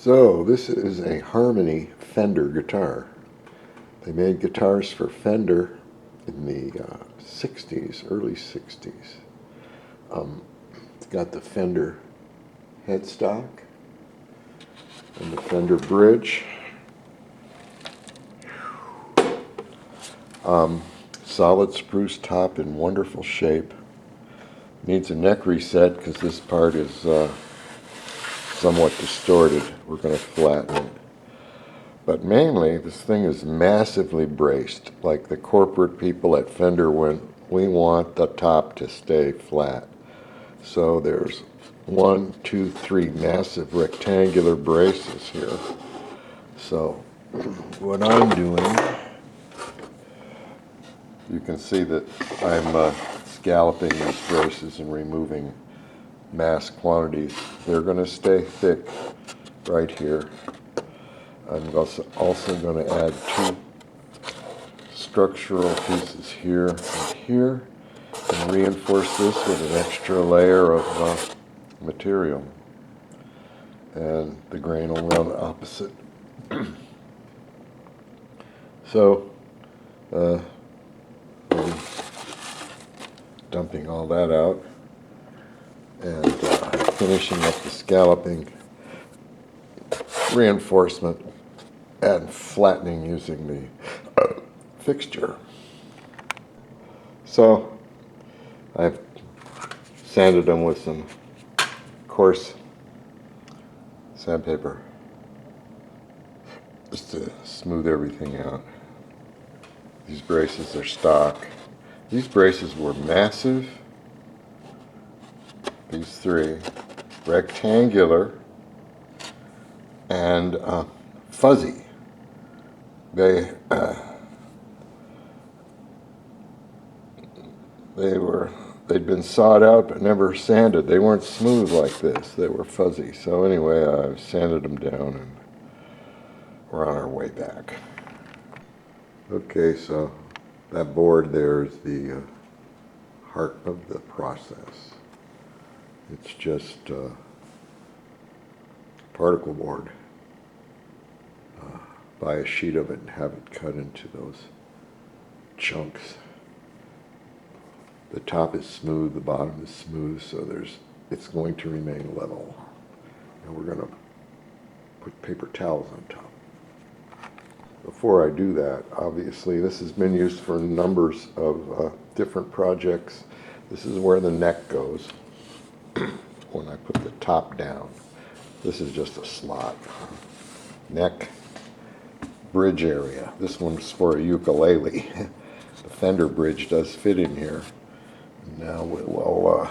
So this is a Harmony Fender guitar. They made guitars for Fender in the 60s, early 60s. It's got the Fender headstock and the Fender bridge. Solid spruce top in wonderful shape. Needs a neck reset because this part is somewhat distorted. We're going to flatten it. But mainly, this thing is massively braced, like the corporate people at Fender when we want the top to stay flat. So there's 1, 2, 3 massive rectangular braces here. So what I'm doing, you can see that I'm scalloping these braces and removing mass quantities. They're going to stay thick right here. I'm also going to add 2 structural pieces here and here and reinforce this with an extra layer of material. And the grain will run opposite. So, dumping all that out and finishing up the scalloping, reinforcement, and flattening using the fixture. So I've sanded them with some coarse sandpaper just to smooth everything out. These braces are stock. These braces were massive. These 3, rectangular and fuzzy. They'd been sawed out but never sanded. They weren't smooth like this. They were fuzzy. So anyway, I sanded them down and we're on our way back. Okay, so that board there is the heart of the process. It's just particle board. Buy a sheet of it and have it cut into those chunks. The top is smooth, the bottom is smooth, so it's going to remain level. And we're going to put paper towels on top. Before I do that, obviously this has been used for numbers of different projects. This is where the neck goes when I put the top down. This is just a slot. Neck, bridge area. This one's for a ukulele. The Fender bridge does fit in here. Now we'll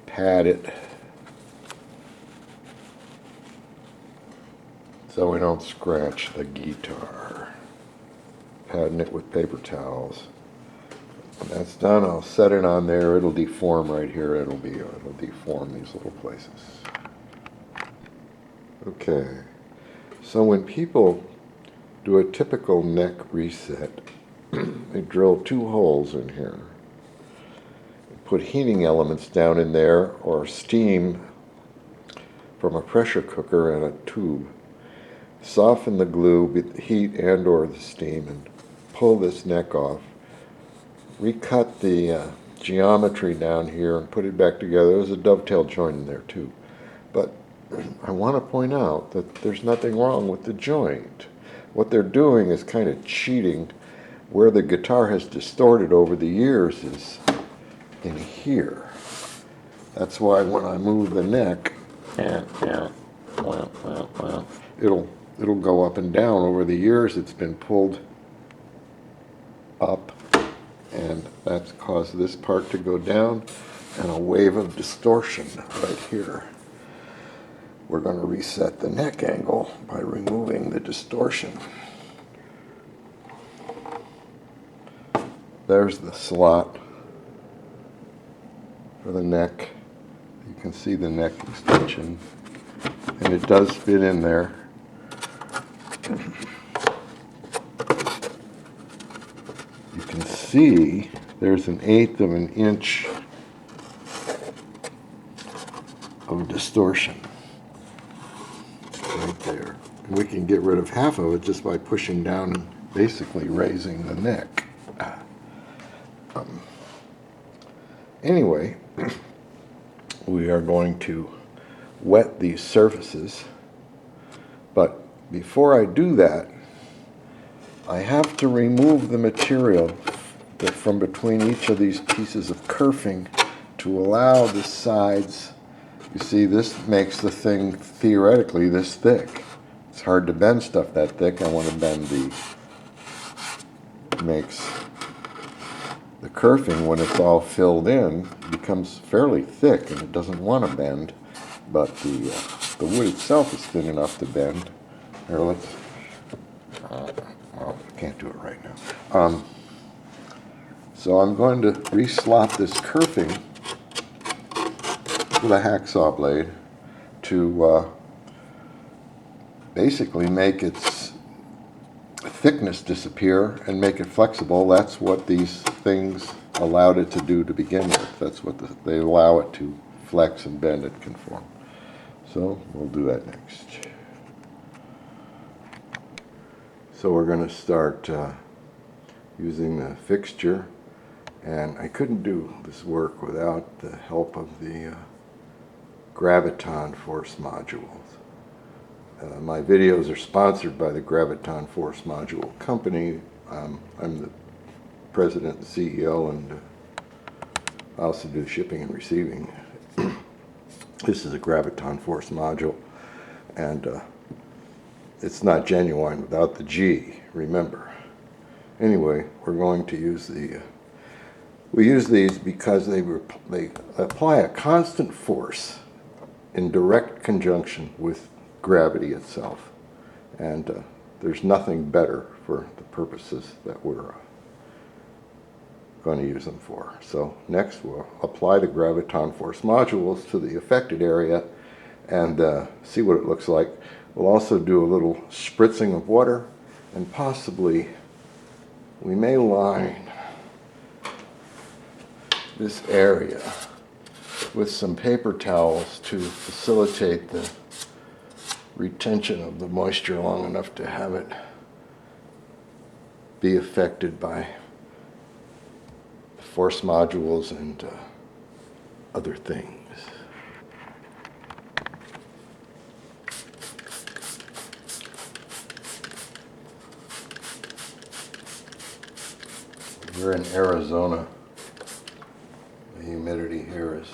pad it so we don't scratch the guitar. Padding it with paper towels. When that's done, I'll set it on there. It'll deform right here. It'll deform these little places. Okay, so when people do a typical neck reset, they drill 2 holes in here, put heating elements down in there or steam from a pressure cooker and a tube, soften the glue with the heat and or the steam and pull this neck off, recut the geometry down here and put it back together. There's a dovetail joint in there too, but I want to point out that there's nothing wrong with the joint. What they're doing is kind of cheating. Where the guitar has distorted over the years is in here. That's why when I move the neck, it'll go up and down. Over the years it's been pulled up, and that's caused this part to go down and a wave of distortion right here. We're going to reset the neck angle by removing the distortion. There's the slot for the neck. You can see the neck extension, and it does fit in there. You can see there's an 1/8 of an inch of distortion right there. And we can get rid of half of it just by pushing down and basically raising the neck. Anyway, we are going to wet these surfaces, but before I do that, I have to remove the material from between each of these pieces of kerfing to allow the sides. You see, this makes the thing theoretically this thick. It's hard to bend stuff that thick. I want to bend makes the kerfing, when it's all filled in, becomes fairly thick and it doesn't want to bend, but the wood itself is thin enough to bend. Here, let's, well, I can't do it right now. So I'm going to re-slop this kerfing with a hacksaw blade to basically make its thickness disappear and make it flexible. That's what these things allowed it to do to begin with. That's what they allow it to flex and bend and conform. So we'll do that next. So we're going to start using the fixture, and I couldn't do this work without the help of the graviton force modules. My videos are sponsored by the Graviton Force Module Company. I'm the president and CEO, and I also do shipping and receiving. This is a Graviton Force Module, and it's not genuine without the G, remember. Anyway, we're going to use we use these because they apply a constant force in direct conjunction with gravity itself, and there's nothing better for the purposes that we're going to use them for. So next we'll apply the graviton force modules to the affected area and see what it looks like. We'll also do a little spritzing of water, and possibly we may line this area with some paper towels to facilitate the retention of the moisture long enough to have it be affected by force modules and other things. We're in Arizona. The humidity here is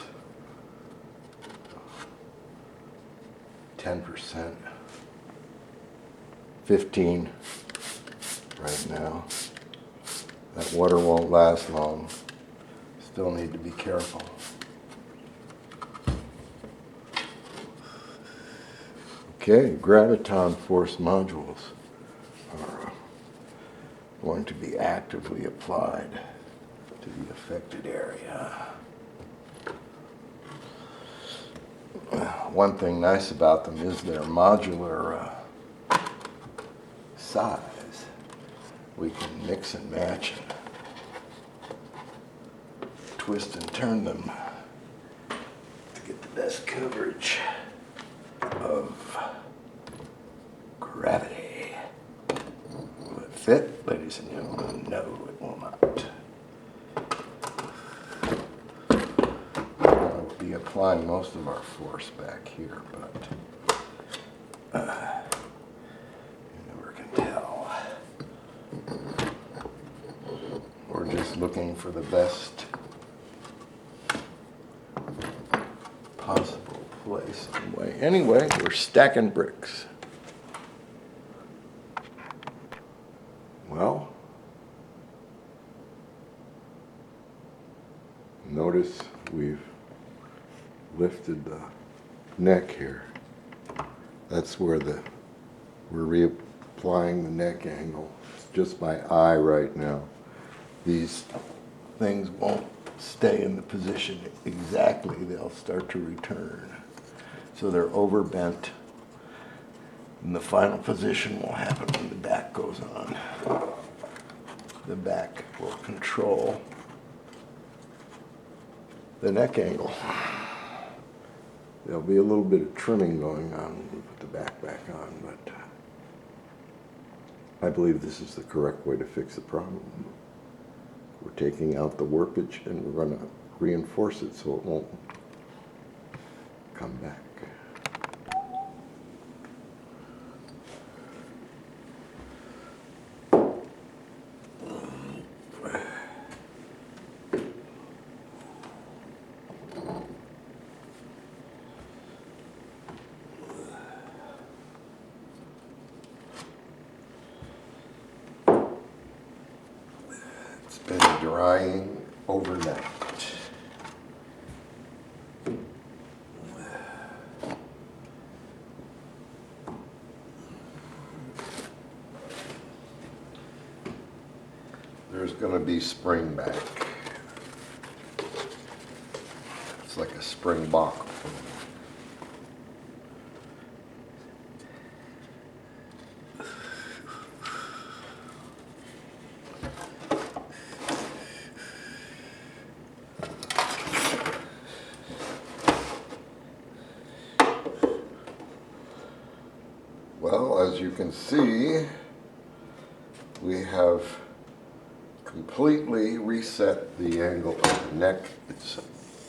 10%, 15 right now. That water won't last long. Still need to be careful. Okay, graviton force modules are going to be actively applied to the affected area. One thing nice about them is their modular size. We can mix and match and twist and turn them to get the best coverage of gravity. Will it fit, ladies and gentlemen? No, it will not. I'll be applying most of our force back here, but you never can tell. We're just looking for the best possible place and way. Anyway, we're stacking bricks. Well, notice we've lifted the neck here. That's where we're reapplying the neck angle. It's just by eye right now. These things won't stay in the position exactly. They'll start to return. So they're overbent. And the final position will happen when the back goes on. The back will control the neck angle. There'll be a little bit of trimming going on when we put the back on, but I believe this is the correct way to fix the problem. We're taking out the warpage and we're going to reinforce it so it won't come back. It's been drying overnight. There's going to be spring back. It's like a spring balk. Well, as you can see, we have completely reset the angle of the neck. It's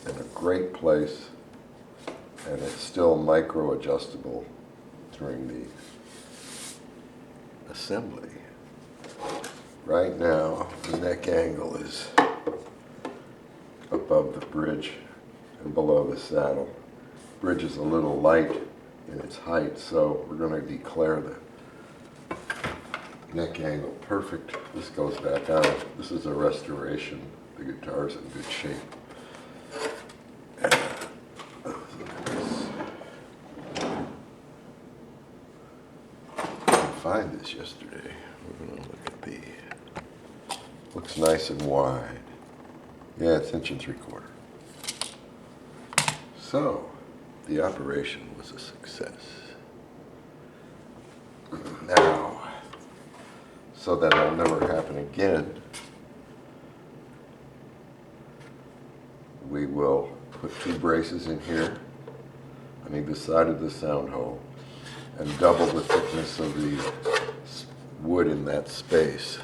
in a great place, and it's still micro adjustable during the assembly. Right now, the neck angle is above the bridge and below the saddle. Bridge is a little light in its height, so we're going to declare the neck angle perfect. This goes back on. This is a restoration. The guitar's in good shape. I couldn't find this yesterday. We're going to look at the... Looks nice and wide. Yeah, it's 1 3/4. So, the operation was a success. Now, so that it'll never happen again, we will put 2 braces in here on either side of the sound hole and double the thickness of the wood in that space.